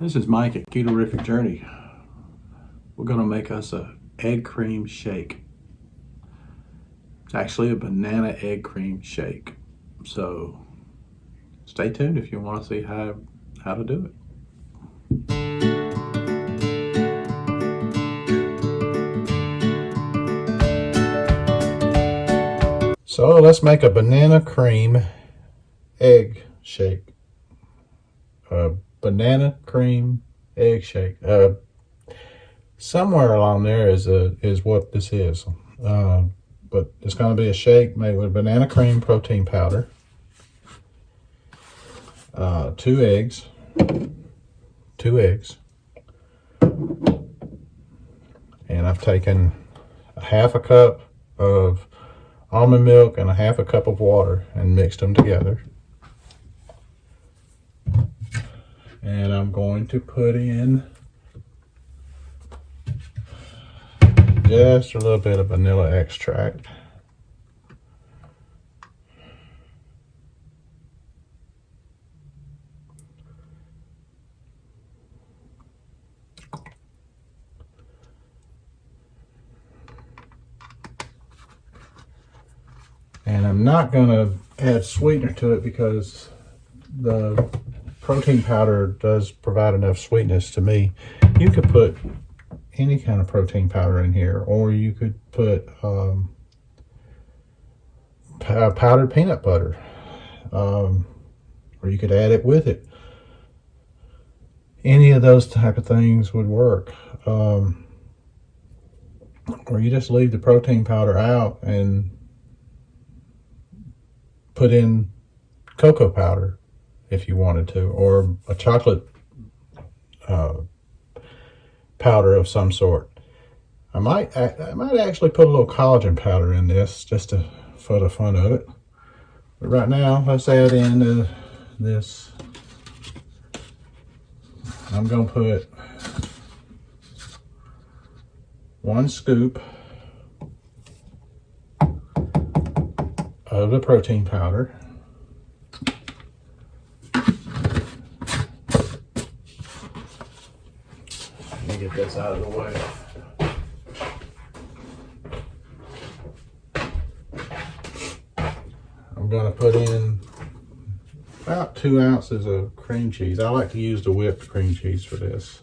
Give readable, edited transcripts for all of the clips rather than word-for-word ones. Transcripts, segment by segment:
This is Mike at Keto Journey. We're going to make us a egg cream shake. It's actually a banana egg cream shake. So stay tuned if you want to see how to do it. So let's make a banana cream egg shake. Banana cream egg shake. Somewhere along there is what this is. But it's going to be a shake made with banana cream protein powder, 2 eggs, and I've taken a half a cup of almond milk and a half a cup of water and mixed them together. And I'm going to put in just a little bit of vanilla extract. And I'm not going to add sweetener to it because the protein powder does provide enough sweetness to me. You could put any kind of protein powder in here, or you could put powdered peanut butter, or you could add it with it. Any of those type of things would work. Or you just leave the protein powder out and put in cocoa powder if you wanted to, or a chocolate powder of some sort. I might actually put a little collagen powder in this just for the fun of it. But right now, let's add in this. I'm going to put 1 scoop of the protein powder. Let me get this out of the way. I'm going to put in about 2 ounces of cream cheese. I like to use the whipped cream cheese for this.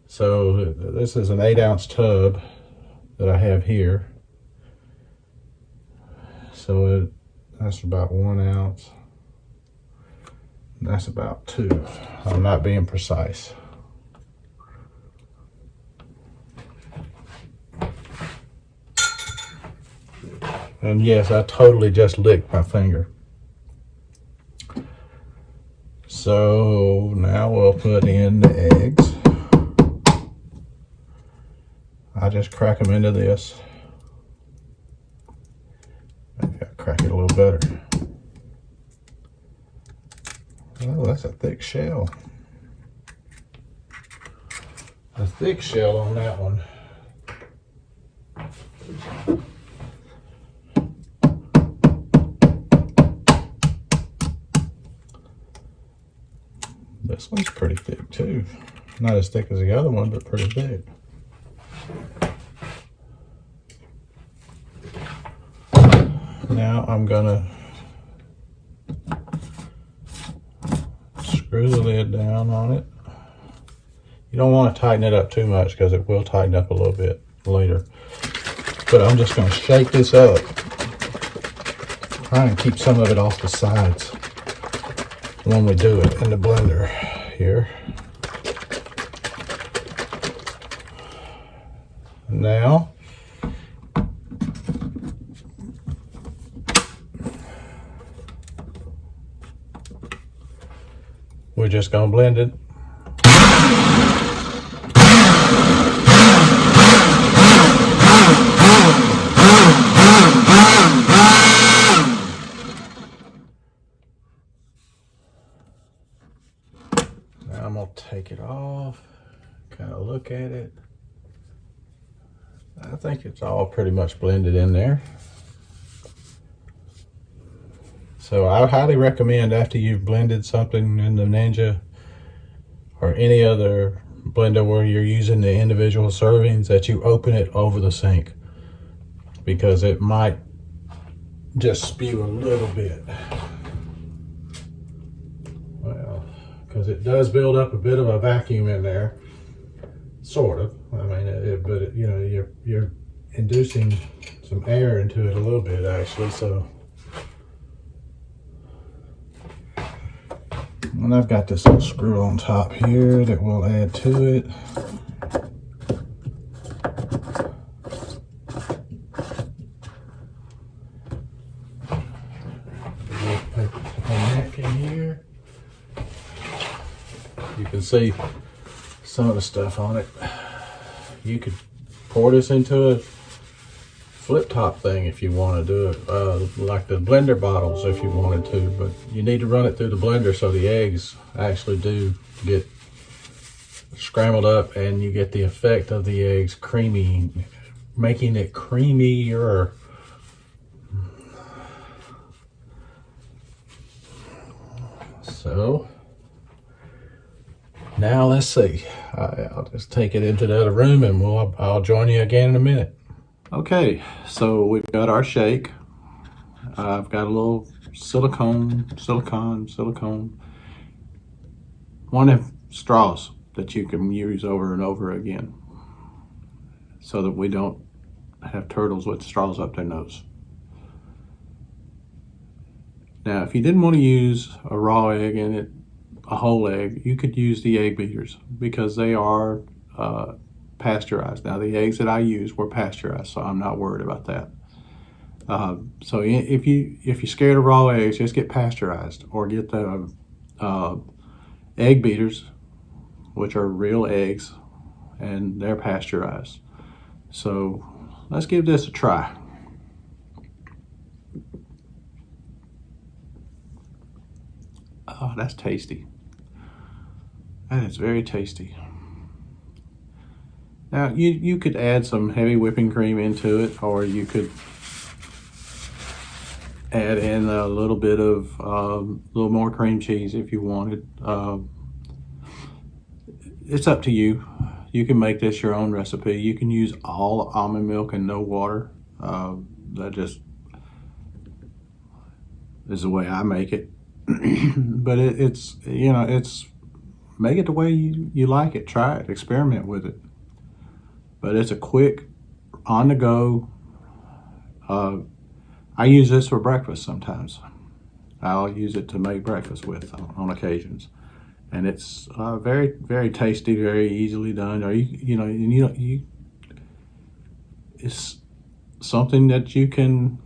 So this is an 8-ounce tub that I have here. So that's about 1 ounce. That's about 2. I'm not being precise. And yes, I totally just licked my finger. So now we'll put in the eggs. I just crack them into this. Maybe I'll crack it a little better. Oh, that's a thick shell. A thick shell on that one. This one's pretty thick too. Not as thick as the other one, but pretty thick. Now I'm gonna screw the lid down on it. You don't want to tighten it up too much because it will tighten up a little bit later. But I'm just gonna shake this up. Try and keep some of it off the sides when we do it in the blender here. Now, we're just gonna blend it. Now I'm gonna take it off, kind of look at it. I think it's all pretty much blended in there. So I highly recommend, after you've blended something in the Ninja or any other blender where you're using the individual servings, that you open it over the sink, because it might just spew a little bit. Well, because it does build up a bit of a vacuum in there, sort of. I mean, you know, you're inducing some air into it a little bit, actually. So, and I've got this little screw on top here that we'll add to it. You can see some of the stuff on it. You could pour this into a flip top thing if you want to do it, like the blender bottles if you wanted to, but you need to run it through the blender so the eggs actually do get scrambled up and you get the effect of the eggs creamy, making it creamier. So now let's see. I'll just take it into the other room and I'll join you again in a minute. Okay, so we've got our shake. I've got a little silicone, one of straws that you can use over and over again so that we don't have turtles with straws up their nose. Now, if you didn't want to use a raw egg in it, a whole egg, you could use the egg beaters because they are pasteurized. Now, the eggs that I used were pasteurized, so I'm not worried about that. So if you're scared of raw eggs, just get pasteurized or get the egg beaters, which are real eggs, and they're pasteurized. So let's give this a try. Oh, that's tasty. That is very tasty. Now, you could add some heavy whipping cream into it, or you could add in a little bit of a little more cream cheese if you wanted. It's up to you. You can make this your own recipe. You can use all almond milk and no water. That just is the way I make it. But it's, you know, it's, make it the way you like it. Try it, experiment with it. But it's a quick, on the go. I use this for breakfast sometimes. I'll use it to make breakfast with on occasions. And it's very, very tasty, very easily done. Or it's something that you can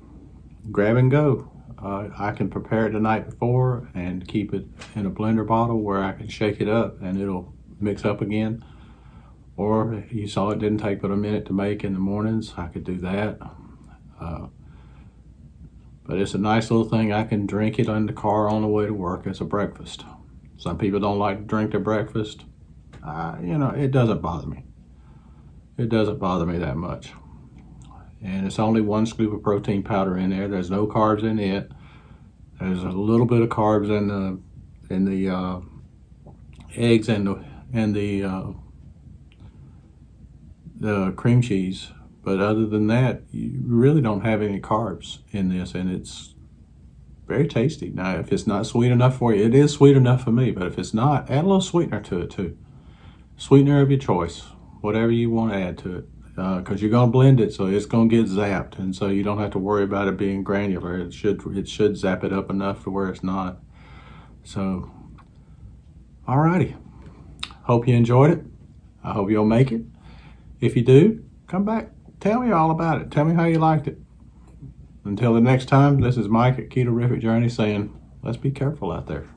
grab and go. I can prepare it the night before and keep it in a blender bottle where I can shake it up and it'll mix up again. Or you saw it didn't take but a minute to make in the mornings, I could do that. But it's a nice little thing. I can drink it in the car on the way to work as a breakfast. Some people don't like to drink their breakfast. You know, it doesn't bother me. It doesn't bother me that much. And it's only 1 scoop of protein powder in there. There's no carbs in it. There's a little bit of carbs in the eggs and the cream cheese. But other than that, you really don't have any carbs in this, and it's very tasty. Now, if it's not sweet enough for you, it is sweet enough for me, but if it's not, add a little sweetener to it too. Sweetener of your choice, whatever you want to add to it. Because you're going to blend it, so it's going to get zapped, and so you don't have to worry about it being granular. It should zap it up enough to where it's not. So, alrighty. Hope you enjoyed it. I hope you'll make it. If you do, come back. Tell me all about it. Tell me how you liked it. Until the next time, this is Mike at Keto Journey saying, let's be careful out there.